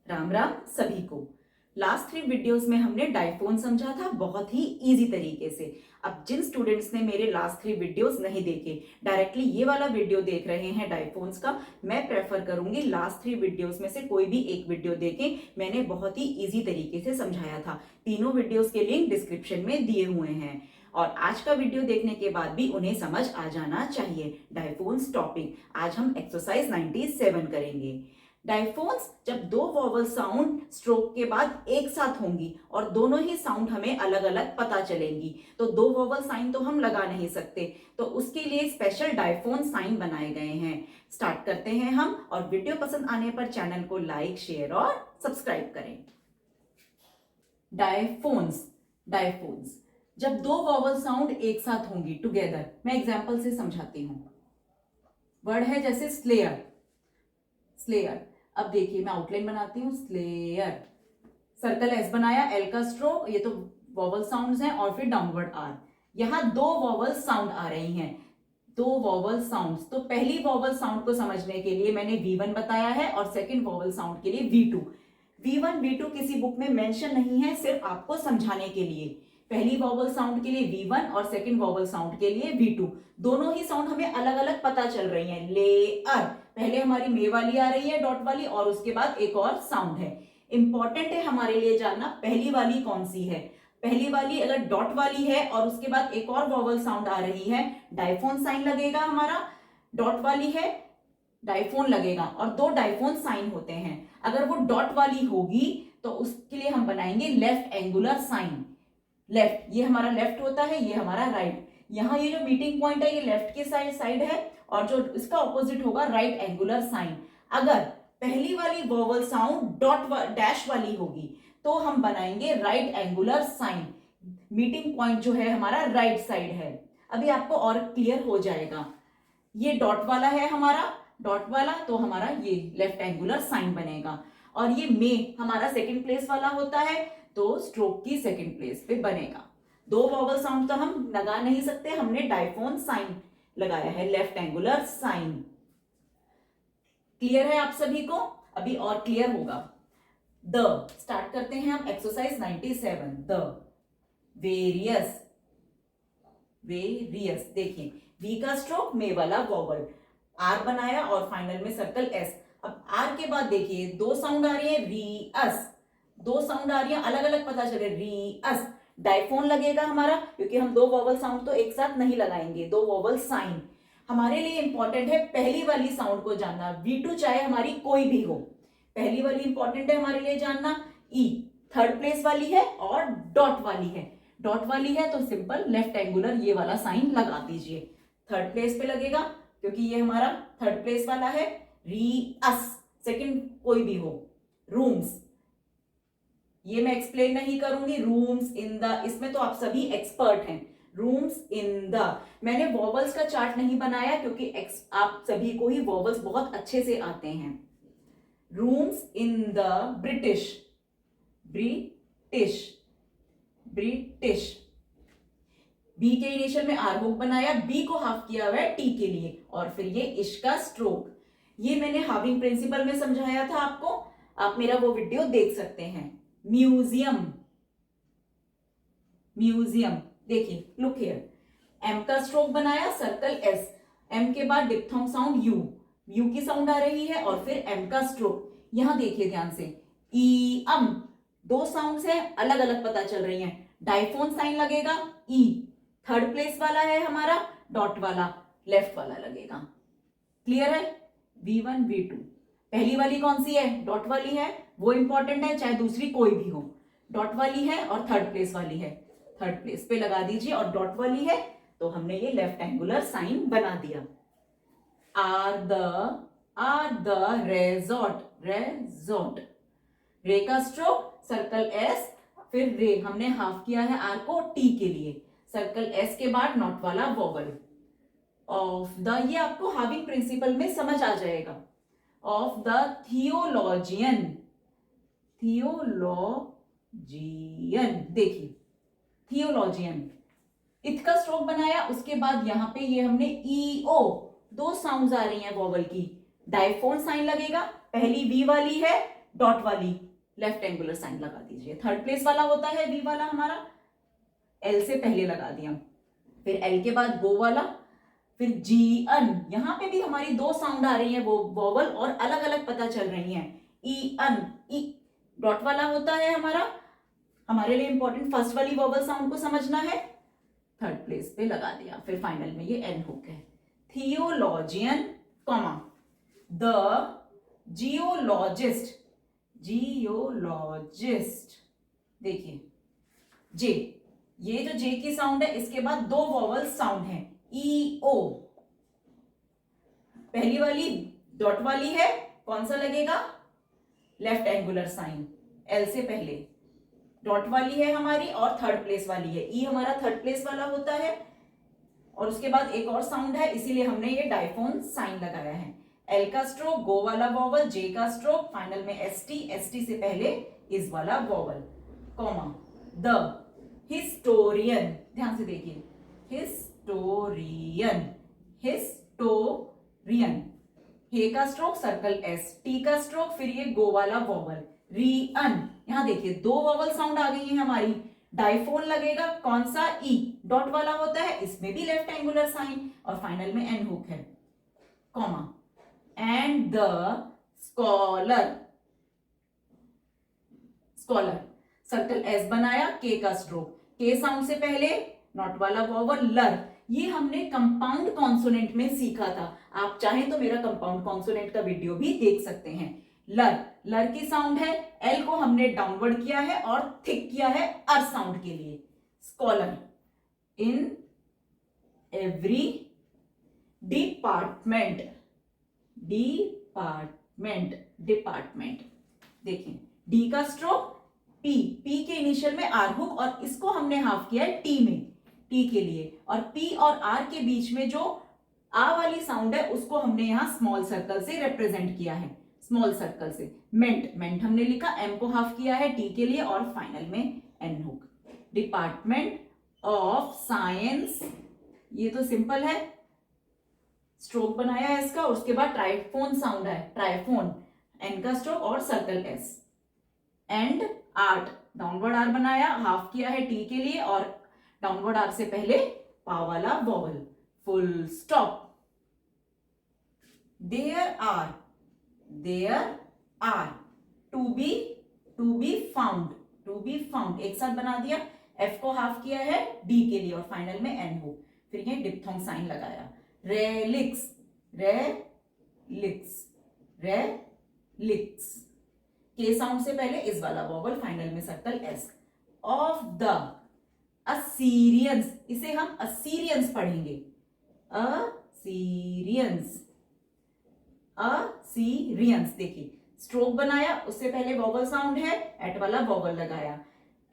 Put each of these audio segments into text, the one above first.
राम राम सभी को। Last 3 videos में हमने डायफोन समझा था बहुत ही इजी तरीके से। अब जिन स्टूडेंट्स ने मेरे लास्ट 3 वीडियोस नहीं देखे, डायरेक्टली ये वाला वीडियो देख रहे हैं डायफोन्स का, मैं प्रेफर करूंगी लास्ट 3 वीडियोस में से कोई भी एक वीडियो देखें। मैंने बहुत ही इजी तरीके से समझाया था। तीनों वीडियोस के लिंक डिस्क्रिप्शन में दिए हुए हैं और आज का वीडियो देखने के बाद भी उन्हें समझ आ जाना चाहिए डायफोन्स टॉपिक। आज हम एक्सरसाइज 97 करेंगे। डायफोन्स जब दो वॉवल साउंड स्ट्रोक के बाद एक साथ होंगी और दोनों ही साउंड हमें अलग अलग पता चलेंगी, तो दो वॉवल साइन तो हम लगा नहीं सकते, तो उसके लिए स्पेशल डायफोन साइन बनाए गए हैं। स्टार्ट करते हैं हम, और वीडियो पसंद आने पर चैनल को लाइक, शेयर और सब्सक्राइब करें। डायफोन्स डायफोन्स जब दो वॉवल साउंड एक साथ होंगी टुगेदर, मैं एग्जाम्पल से समझाती हूं। वर्ड है जैसे स्लेयर, स्लेयर। अब देखिए मैं आउटलाइन बनाती हूँ। स्लेयर, सर्कल एस बनाया, एल का स्ट्रोक, ये तो वॉवल साउंड्स हैं, और फिर डाउनवर्ड आर। यहाँ दो वॉवल साउंड आ रही हैं, दो वॉवल साउंड्स। तो पहली वॉवल साउंड को समझने के लिए मैंने V1 बताया है और सेकंड वॉवल साउंड के लिए V2। V1 V2 किसी बुक में मेंशन नहीं है, सिर्फ आपको समझाने के लिए। पहली वॉवल साउंड के लिए V1 और सेकंड वॉवल साउंड के लिए V2। दोनों ही साउंड हमें अलग अलग पता चल रही हैं। लेयर, पहले हमारी मे वाली आ रही है, डॉट वाली, और उसके बाद एक और साउंड है। इंपॉर्टेंट है हमारे लिए जानना पहली वाली कौन सी है। पहली वाली अगर डॉट वाली है और उसके बाद एक और वॉवल साउंड आ रही है, डायफोन साइन लगेगा हमारा। डॉट वाली है, डायफोन लगेगा, और दो डायफोन साइन होते हैं। अगर वो डॉट वाली होगी तो उसके लिए हम बनाएंगे लेफ्ट एंगुलर साइन। लेफ्ट, ये हमारा लेफ्ट होता है, ये हमारा राइट। यहाँ ये जो मीटिंग पॉइंट है ये लेफ्ट की साइड है, और जो इसका ऑपोजिट होगा राइट एंगुलर साइन। अगर पहली वाली वॉवल साउंड डॉट डैश वाली होगी तो हम बनाएंगे right angular sign. Meeting point जो है हमारा राइट साइड है। अभी आपको और क्लियर हो जाएगा। ये डॉट वाला है हमारा, डॉट वाला, तो हमारा ये लेफ्ट एंगुलर साइन बनेगा। और ये मे हमारा सेकंड प्लेस वाला होता है, तो स्ट्रोक की सेकंड प्लेस पे बनेगा। दो वॉवल साउंड तो हम लगा नहीं सकते, हमने डायफोन साइन लगाया है, लेफ्ट एंगुलर साइन। क्लियर है आप सभी को? अभी और क्लियर होगा। द, स्टार्ट करते हैं हम एक्सरसाइज 97। The, various, various. देखिए वी का स्ट्रोक, मे वाला वॉवल, आर बनाया और फाइनल में सर्कल एस। अब आर के बाद देखिए दो साउंड आ रही है, री अस। दो साउंड आ रही है, अलग अलग पता चले, री अस। डायफोन लगेगा हमारा, क्योंकि हम दो वॉवल साउंड तो एक साथ नहीं लगाएंगे, दो वॉवल साइन। हमारे लिए इंपॉर्टेंट है पहली वाली साउंड को जानना। V2 चाहे हमारी कोई भी हो, पहली वाली इंपॉर्टेंट है हमारे लिए जानना। ई थर्ड प्लेस वाली है और डॉट वाली है। डॉट वाली है तो सिंपल लेफ्ट एंगुलर ये वाला साइन लगा दीजिए। थर्ड प्लेस पे लगेगा क्योंकि ये हमारा थर्ड प्लेस वाला है। री अस, सेकंड कोई भी हो। रूम्स, ये मैं एक्सप्लेन नहीं करूंगी। रूम्स इन द, इसमें तो आप सभी एक्सपर्ट हैं। रूम्स इन द, मैंने वॉवल्स का चार्ट नहीं बनाया क्योंकि आप सभी को ही वॉवल्स बहुत अच्छे से आते हैं। Rooms in the British, British, British. B के इनिशियल में आर होक बनाया, बी को हाफ किया हुआ है टी के लिए, और फिर ये इश का स्ट्रोक। ये मैंने हाविंग प्रिंसिपल में समझाया था आपको, आप मेरा वो वीडियो देख सकते हैं। Museum, museum. देखिए लुक हियर, एम का स्ट्रोक बनाया, सर्कल एस, एम के बाद डिप्थोंग साउंड यू, यू की साउंड आ रही है, और फिर एम का स्ट्रोक। यहां देखिए ध्यान से, ई अम, दो साउंड्स हैं, अलग अलग पता चल रही हैं। डायफोन साइन लगेगा, ई थर्ड प्लेस वाला है हमारा, डॉट वाला लेफ्ट वाला लगेगा। क्लियर है? V1 V2, पहली वाली कौन सी है? डॉट वाली है, वो इंपॉर्टेंट है, चाहे दूसरी कोई भी हो। डॉट वाली है और थर्ड प्लेस वाली है, थर्ड प्लेस पे लगा दीजिए। और डॉट वाली है तो हमने ये लेफ्ट एंगुलर साइन बना दिया। R the resort, resort. Ray का स्ट्रोक, सर्कल एस, फिर रे हमने हाफ किया है आर को टी के लिए, सर्कल एस के बाद नॉट वाला वॉवल। ऑफ द, ये आपको हाविंग प्रिंसिपल में समझ आ जाएगा। Of the theologian, theologian. देखिए थियोलॉजियन, इथ का स्ट्रोक बनाया, उसके बाद यहां पे ये हमने ई ओ, दो साउंड्स आ रही हैं वॉवल की, डायफोन साइन लगेगा। पहली वी वाली है, डॉट वाली लेफ्ट एंगुलर साइन लगा दीजिए। थर्ड प्लेस वाला होता है वी वाला हमारा, एल से पहले लगा दिया, फिर एल के बाद गो वाला, फिर जी अन, यहां पे भी हमारी दो साउंड आ रही है, वो वोवल और अलग अलग पता चल रही हैं। ई अन, ई डॉट वाला होता है हमारा, हमारे लिए इंपॉर्टेंट फर्स्ट वाली वोवल साउंड को समझना है, थर्ड प्लेस पे लगा दिया, फिर फाइनल में ये एन हुक है। Theologian comma the geologist, geologist, देखिए जे, ये जो जे की साउंड है इसके बाद दो वोवल साउंड है, ई ओ, पहली वाली डॉट वाली है, कौन सा लगेगा, लेफ्ट एंगुलर साइन, एल से पहले, डॉट वाली है हमारी और थर्ड प्लेस वाली है, ई हमारा थर्ड प्लेस वाला होता है, और उसके बाद एक और साउंड है, इसीलिए हमने ये डाइफोन साइन लगाया है। एल का स्ट्रोक, गो वाला वोवल, जे का स्ट्रोक, फाइनल में एस टी से पहले इस वाला वोवल, कॉमा द हिस्टोरियन, ध्यान से देखिए, हिस्टोरियन, हिस्टोरियन, हे का स्ट्रोक, सर्कल एस, टी का स्ट्रोक, फिर ये गो वाला वोवल, रियन, यहां देखिए दो वोवल साउंड आ गई है हमारी, डाइफोन लगेगा, कौन सा, ई डॉट वाला होता है, इसमें भी लेफ्ट एंगुलर साइन, और फाइनल में एन हुक है, comma and the scholar, scholar, circle S बनाया, के का स्ट्रोक, के साउंड से पहले नॉट वाला वोवल, लर, ये हमने कंपाउंड कॉन्सोनेंट में सीखा था, आप चाहें तो मेरा कंपाउंड कॉन्सोनेंट का वीडियो भी देख सकते हैं। लर, लर की साउंड है, एल को हमने डाउनवर्ड किया है और थिक किया है अर साउंड के लिए। Scholar, in every department, department, department, देखिए डी का स्ट्रोक, पी, पी के इनिशियल में आर हुक, और इसको हमने हाफ किया है टी में, टी के लिए, और पी और आर के बीच में जो आ वाली साउंड है उसको हमने यहां स्मॉल सर्कल से रिप्रेजेंट किया है, स्मॉल सर्कल से। मेंट, मेंट हमने लिखा, एम को हाफ किया है टी के लिए, और फाइनल में N hook. Department of science, ये तो सिंपल है, स्ट्रोक बनाया है इसका, उसके बाद ट्राइफोन साउंड है, ट्राइफोन, एन का स्ट्रोक और circle S. And art, downward R बनाया, हाफ किया है टी के लिए, और डाउनवर्ड आर से पहले पा वाला vowel, full stop. There are, to be found, to be found, एक साथ बना दिया, एफ को हाफ किया है डी के लिए, और फाइनल में एन हो, फिर ये डिप्थोंग साइन लगाया। रेलिक्स, रेलिक्स, रेलिक्स, के साउंड से पहले इस वाला वोवल, फाइनल में circle S. Of the Assyrians, इसे हम असीरियंस पढ़ेंगे, असीरियंस, असीरियंस, देखिए स्ट्रोक बनाया, उससे पहले वोवल साउंड है, एट वाला वोवल लगाया,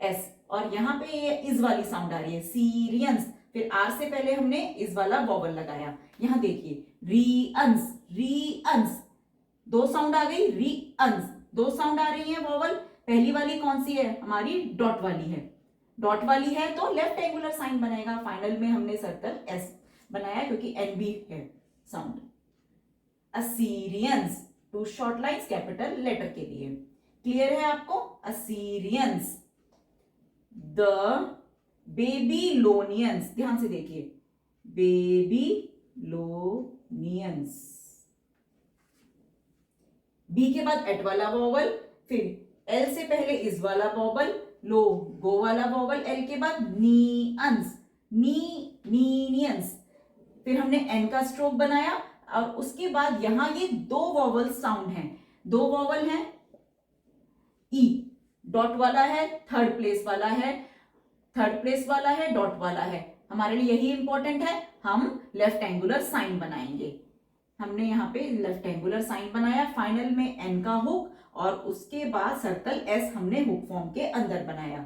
एस, और यहां पे ये इस वाली साउंड आ रही है, सीरियंस, फिर आर से पहले हमने इस वाला वोवल लगाया। यहां देखिए रीअंस, रीअंस, दो साउंड आ गई, रीअंस, दो साउंड आ रही है वोवल, पहली वाली कौन सी है हमारी, डॉट वाली है, डॉट वाली है तो लेफ्ट एंगुलर साइन बनेगा, फाइनल में हमने सर्कल एस बनाया क्योंकि एन भी है sound. Assyrians, two short lines capital letter के लिए, क्लियर है आपको, असीरियंस। द बेबीलोनियंस, ध्यान से देखिए, बेबीलोनियंस, बी के बाद एट वाला वोवल, फिर एल से पहले इस वाला वोवल, लो गो वाला वोवल, एल के बाद नीअंस, नीनियंस, फिर हमने एन का स्ट्रोक बनाया, और उसके बाद यहां ये दो वोवल साउंड हैं, दो वोवल हैं, ई डॉट वाला है, थर्ड प्लेस वाला है, थर्ड प्लेस वाला है, डॉट वाला है, हमारे लिए यही इंपॉर्टेंट है, हम लेफ्ट एंगुलर साइन बनाएंगे, हमने यहाँ पे लेफ्ट एंगुलर साइन बनाया, फाइनल में एन का हुक, और उसके बाद सर्कल एस हमने हुक फॉर्म के अंदर बनाया।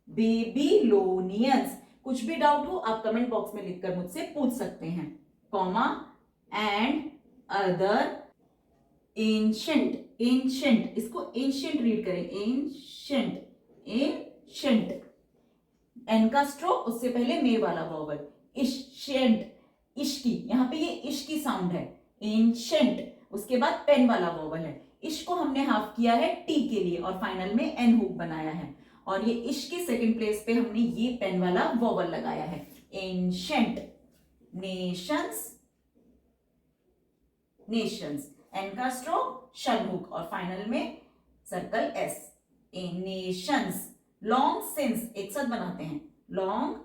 बेबीलोनियंस, कुछ भी डाउट हो आप कमेंट बॉक्स में लिखकर मुझसे पूछ सकते हैं, comma and other ancient, ancient, इसको एंशिएंट रीड करें, एंशिएंट, एंशिएंट, एन का स्ट्रोक, उससे पहले मे वाला वोवल, एंशिएंट, इश की, यहां पे ये इश की साउंड है, एंशिएंट, उसके बाद पेन वाला वोवल है, इश को हमने हाफ किया है टी के लिए और फाइनल में एन हुक बनाया है, और ये इश के सेकंड प्लेस पे हमने ये पेन वाला वॉवल लगाया है। एंशंट, नेशंस, नेशंस, एन का स्ट्रोक शन हुक और फाइनल में circle S. Nations, long since, एक साथ बनाते हैं, लॉन्ग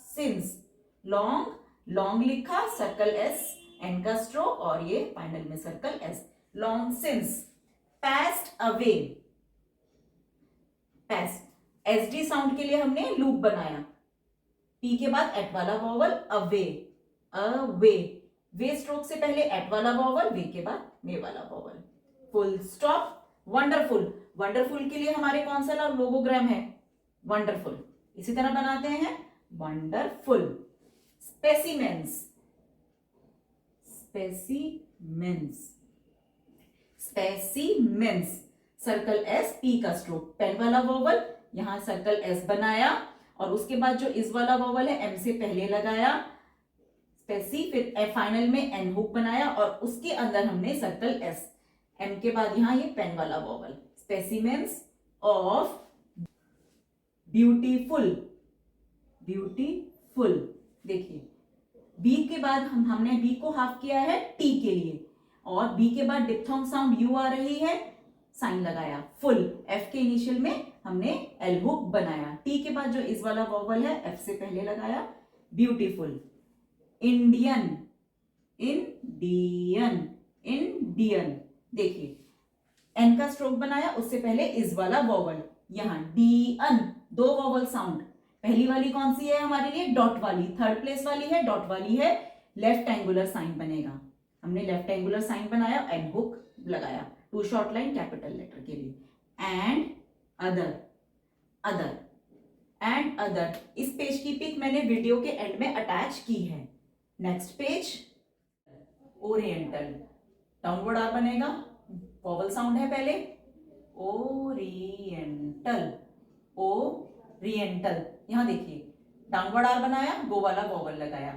सिंस, लॉन्ग, लॉन्ग लिखा, सर्कल एस, एन का स्ट्रोक और ये फाइनल में circle S, long since. Passed away, past, SD sound के लिए हमने लूप बनाया, पी के बाद एट वाला वॉवल, अवे, अवे, वे स्ट्रोक से पहले एट वाला वॉवल, वे के बाद मे वाला vowel, full stop. Wonderful, wonderful के लिए हमारे कौन सा लोगोग्राम है, वंडरफुल, इसी तरह बनाते हैं, wonderful. Specimens, specimens, specimens, circle S, P का स्ट्रोक, पेन वाला वॉवल, यहां सर्कल एस बनाया और उसके बाद जो इस वाला वॉवल है एम से पहले लगाया, स्पेसी, फिर फाइनल में एन हुक बनाया और उसके अंदर हमने सर्कल एस, एम के बाद यहां ये पेन वाला vowel. Specimens of beautiful, beautiful, देखिए बी के बाद हमने बी को हाफ किया है टी के लिए और बी के बाद डिप्थोंग साउंड यू आ रही है, साइन लगाया, फुल, एफ के इनिशियल में हमने एल हुक बनाया, टी के बाद जो इस वाला वॉवल है एफ से पहले लगाया, ब्यूटीफुल। इंडियन, इंडियन, इंडियन, देखिए एन का स्ट्रोक बनाया, उससे पहले इस वाला वॉवल, यहां डी अन, दो वॉवल साउंड, पहली वाली कौन सी है हमारे लिए, डॉट वाली, थर्ड प्लेस वाली है, डॉट वाली है, लेफ्ट एंगुलर साइन बनेगा, हमने लेफ्ट एंगुलर साइन बनाया, एन हुक लगाया, two short line capital letter के लिए, and other, other, and other. इस पेज की पिक मैंने वीडियो के एंड में अटैच की है। Next page, oriental, downward R बनेगा, वॉवल साउंड है पहले, ओरिएंटल, ओरिएंटल, यहां देखिए डाउनवर्ड आर बनाया, गो वाला वॉवल लगाया,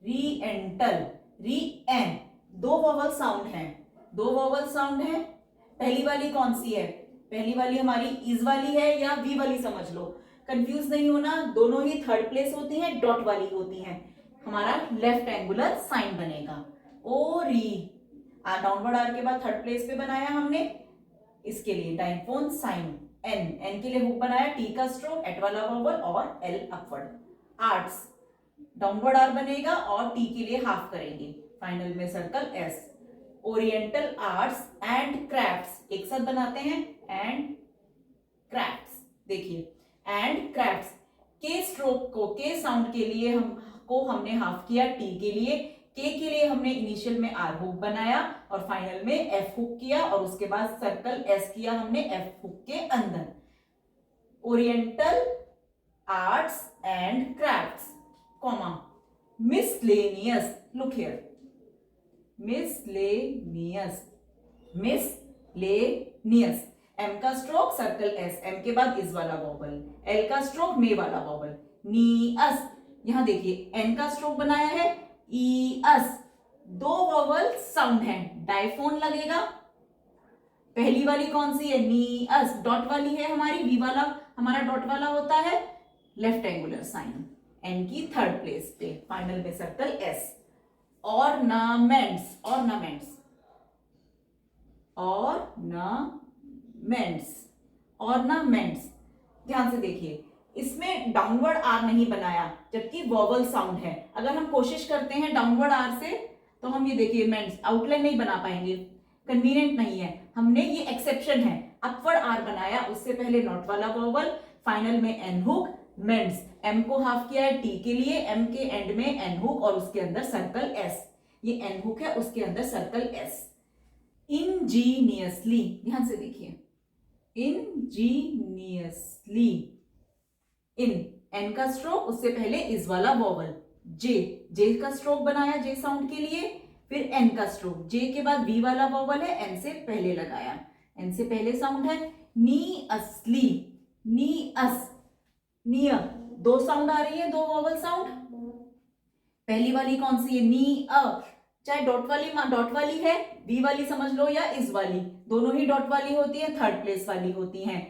रीएंटल, री एन, दो वॉवल साउंड है, दो वॉवल साउंड है, पहली वाली कौन सी है, पहली वाली हमारी इज वाली है या वी वाली समझ लो, कंफ्यूज नहीं होना, दोनों ही थर्ड प्लेस होती है, डॉट वाली होती है, हमारा लेफ्ट एंगुलर साइन बनेगा, ओ री, डाउनवर्ड आर के बाद थर्ड प्लेस पे बनाया हमने, इसके लिए डाइफोन साइन, एन, एन के लिए हुक बनाया, टी का स्ट्रोक, एट वाला वॉवल और L upward. Arts, downward R बनेगा और टी के लिए हाफ करेंगे, फाइनल में circle S. Oriental arts and crafts, एक साथ बनाते हैं, एंड क्राफ्ट्स, देखिए एंड क्राफ्ट्स, के स्ट्रोक को, के साउंड के लिए हमने हाफ किया, टी के लिए, के लिए हमने इनिशियल में आर हुक बनाया और फाइनल में एफ हुक किया और उसके बाद सर्कल एस किया हमने एफ हुक के अंदर। Oriental arts and crafts, comma, miscellaneous, look here, miscellaneous, miscellaneous, M का स्ट्रोक सर्कल एस, एम के बाद इस वाला वॉवल, एल का स्ट्रोक मे वाला वॉवल, नीअस, यहां देखिए एन का स्ट्रोक बनाया है, ई अस, दो वॉवल साउंड है, डायफोन लगेगा, पहली वाली कौन सी है, नी अस, डॉट वाली है हमारी, वी वाला हमारा डॉट वाला होता है, लेफ्ट एंगुलर साइन, एन की थर्ड प्लेस पे, फाइनल में circle S. Ornaments, ornaments, ornaments, ornaments, ध्यान से देखिए इसमें डाउनवर्ड आर नहीं बनाया जबकि वॉवल साउंड है, अगर हम कोशिश करते हैं डाउनवर्ड आर से तो हम ये देखिए मेंट्स आउटलाइन नहीं बना पाएंगे, कन्वीनियंट नहीं है, हमने ये एक्सेप्शन है, अपवर्ड आर बनाया, उससे पहले नॉट वाला वॉवल, फाइनल में एन हुक, मेंट्स, एम को हाफ किया है टी के लिए, एम के एंड में एन हुक और उसके अंदर सर्कल एस, ये एन हुक है उसके अंदर सर्कल एस। इंजीनियसली, ध्यान से देखिए, इंजीनियसली, इन, एन का स्ट्रोक, उससे पहले इस वाला वॉवल, जे, जे का स्ट्रोक बनाया जे साउंड के लिए, फिर एन का स्ट्रोक, जे के बाद वी वाला वॉवल है, एन से पहले लगाया, एन से पहले साउंड है, नी असली, नी अस, नियर, दो साउंड आ रही है, दो वॉवल साउंड, पहली वाली कौन सी है, नी अ, चाहे डॉट वाली है, बी वाली समझ लो या इस वाली, दोनों ही डॉट वाली होती है, थर्ड प्लेस वाली होती हैं।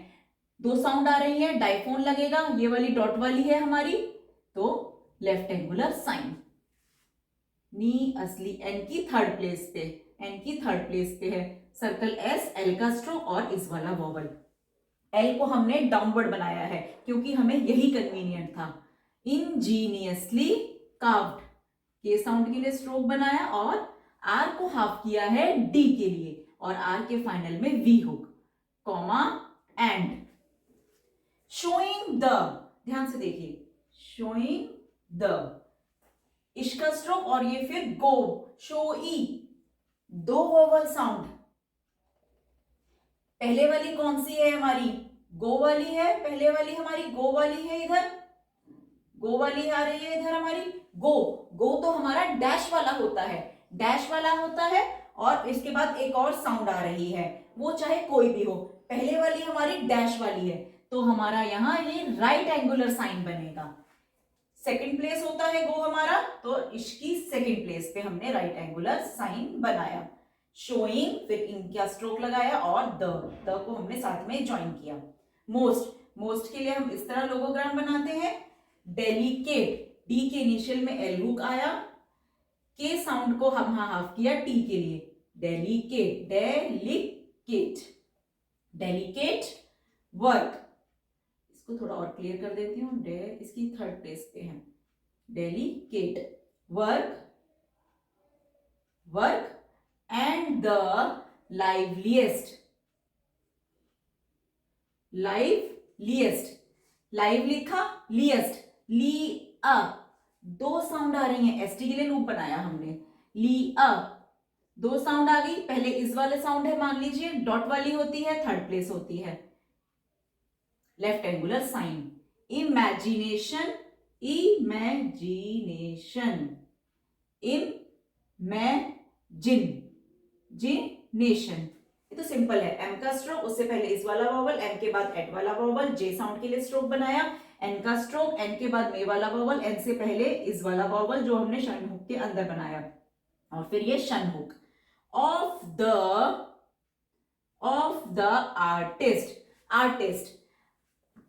दो साउंड आ रही है, डाइफोन लगेगा, ये वाली डॉट वाली है हमारी, तो लेफ्ट एंगुलर साइन। नी असली एन की थर्ड प्लेस पे, एन की थर्ड प्लेस पे है। सर्कल एस, एल का स्ट्रोक और इस वाला वॉवल। एल को हमने डाउनवर्ड बनाया है क्योंकि हमें यही कन्वीनियंट था। इंजीनियसली कार्व्ड, के साउंड के लिए स्ट्रोक बनाया और आर को हाफ किया है डी के लिए और आर के फाइनल में V hook, comma and. Showing the, ध्यान से देखिए, शोइंग द, इश का स्ट्रोक और ये फिर गो, शो ई, दो वोवल साउंड। पहले वाली कौन सी है हमारी, गो वाली है, पहले वाली हमारी गो वाली है, इधर गो वाली आ रही है इधर हमारी गो। गो तो हमारा डैश वाला होता है, डैश वाला होता है और इसके बाद एक और साउंड आ रही है, वो चाहे कोई भी हो। पहले वाली हमारी डैश वाली है तो हमारा यहां ये राइट एंगुलर साइन बनेगा। सेकंड प्लेस होता है गो हमारा, तो इसकी सेकंड प्लेस पे हमने राइट एंगुलर साइन बनाया। शोइंग, फिर इनका स्ट्रोक लगाया और द को हमने साथ में ज्वाइन किया। मोस्ट, मोस्ट के लिए हम इस तरह लोगोग्राम बनाते हैं। डेलिकेट, डी के इनिशियल में एल हुक आया, के साउंड को हम हाफ किया टी के लिए, डेलिकेट, डेलिकेट, डेलिकेट वर्क। इसको थोड़ा और क्लियर कर देती हूँ, डे इसकी थर्ड प्लेस पे है, delicate work, work and the liveliest, liveliest, live लिखा, लिएस्ट, ली अ, दो साउंड आ रही हैं, एसटी के लिए लूप बनाया हमने, ली अ, दो साउंड आ गई, पहले इस वाले साउंड है, मान लीजिए डॉट वाली होती है, थर्ड प्लेस होती है, left angular sign. Imagination, imagination, जिनेशन, ये तो सिंपल है। एम का स्ट्रोक, उससे पहले इस वाला वॉवल, एम के बाद एट वाला वॉवल, जे साउंड के लिए स्ट्रोक बनाया, एन का स्ट्रोक, एन के बाद मे वाला वॉवल, एन से पहले इस वाला वॉवल जो हमने शन हुक के अंदर बनाया और फिर ये shun hook. Of the artist, artist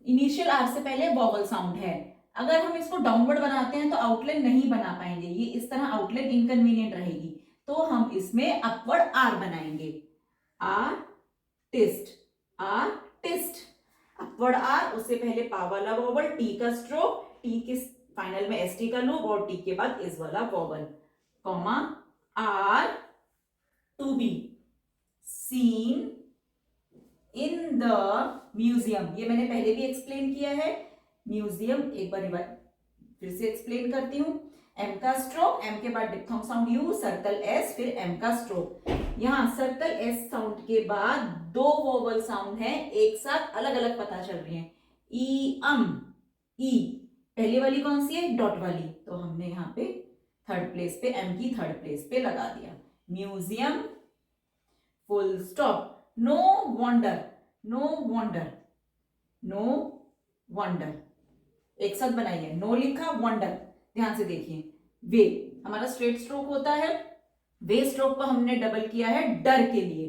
initial R से पहले वॉवल साउंड है। अगर हम इसको डाउनवर्ड बनाते हैं तो आउटलाइन नहीं बना पाएंगे, ये इस तरह आउटलाइन इनकन्वीनियंट रहेगी, तो हम इसमें अपवर्ड आर बनाएंगे, आर्टिस्ट, आर्टिस्ट, अपवर्ड आर, उससे पहले पा वाला वॉवल, टी का स्ट्रोक, टी के फाइनल में एस टी का लूप और टी के बाद इस वाला vowel, comma are to be seen in the museum. ये मैंने पहले भी एक्सप्लेन किया है, म्यूजियम एक बार फिर से एक्सप्लेन करती हूं। एम का स्ट्रोक, एम के बाद diphthong sound you, circle S, फिर एम का स्ट्रोक। यहां सर्कल एस साउंड के बाद दो वोवल साउंड है एक साथ अलग अलग पता चल रही है, ई अम, ई, पहली वाली कौन सी है, डॉट वाली, तो हमने यहाँ पे थर्ड प्लेस पे, एम की थर्ड प्लेस पे लगा दिया, museum, full stop. No wonder, no wonder, no wonder, एक साथ बनाइए, नो लिखा, वंडर, ध्यान से देखिए। वे हमारा स्ट्रेट स्ट्रोक होता है, वे स्ट्रोक को हमने डबल किया है डर के लिए।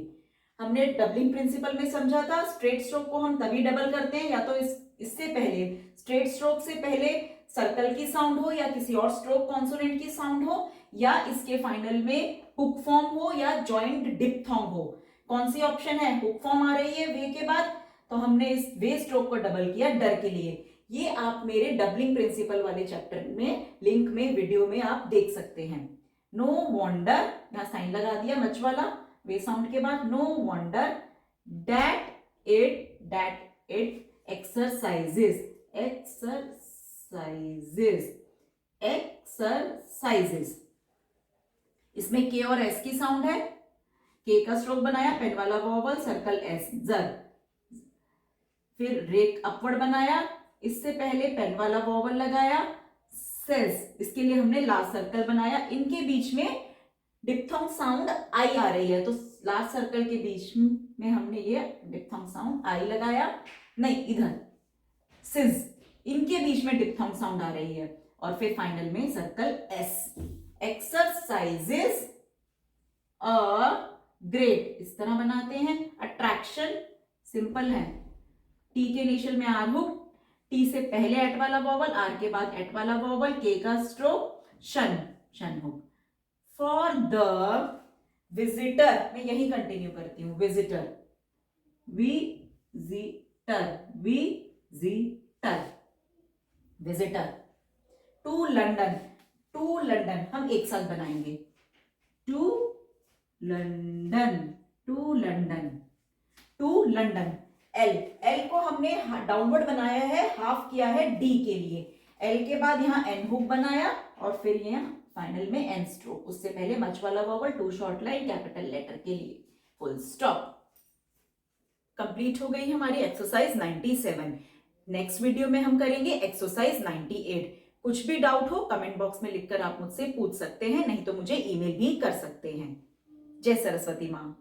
हमने डबलिंग प्रिंसिपल में समझा था, स्ट्रेट स्ट्रोक को हम तभी डबल करते हैं या तो इससे पहले, स्ट्रेट स्ट्रोक से पहले सर्कल की साउंड हो या किसी और स्ट्रोक कॉन्सोनेंट की साउंड हो या इसके फाइनल में हुक फॉर्म हो या जॉइंट डिप्थोंग हो। कौन सी ऑप्शन है, हुक फॉर्म आ रही है वे के बाद, तो हमने इस वे स्ट्रोक को डबल किया डर के लिए। ये आप मेरे डबलिंग प्रिंसिपल वाले चैप्टर में लिंक में वीडियो में आप देख सकते हैं। नो वंडर, यहां साइन लगा दिया मच वाला वे साउंड के बाद, no wonder that it exercises, exercises, exercises, इसमें के और एस की साउंड है, के का स्ट्रोक बनाया, पेन वाला वॉवल, सर्कल एस, जर, फिर रेक अपवर्ड बनाया, इससे पहले पेन वाला वॉवल लगाया, सेस, इसके लिए हमने लास्ट सर्कल बनाया, इनके बीच में डिप्थोंग साउंड आई आ रही है, तो लास्ट सर्कल के बीच में हमने ये डिप्थोंग साउंड आई लगाया, नहीं इधर सिज, इनके बीच में डिप्थोंग साउंड आ रही है और फिर फाइनल में सर्कल एस, एक्सरसाइजेस ग्रेट, इस तरह बनाते हैं। अट्रैक्शन सिंपल है, टी के इनिशियल में आर हो, टी से पहले एट वाला वॉवल, आर के बाद एट वाला वॉवल, के का स्ट्रोक, शन, शन हो। फॉर द विजिटर, मैं यही कंटिन्यू करती हूं, visitor, visitor, visitor, visitor. To London, to London हम एक साथ बनाएंगे, to London, to London, to London. L, L को हमने डाउनवर्ड बनाया है, हाफ किया है डी के लिए, एल के बाद यहां एन हुक बनाया और फिर यहां फाइनल में एन स्ट्रोक, उससे पहले मच वाला vowel, two short line capital letter के लिए, फुल स्टॉप। कंप्लीट हो गई हमारी एक्सरसाइज 97। नेक्स्ट वीडियो में हम करेंगे एक्सरसाइज 98। कुछ भी डाउट हो कमेंट बॉक्स में लिखकर आप मुझसे पूछ सकते हैं, नहीं तो मुझे ईमेल भी कर सकते हैं। जय सरस्वती मां।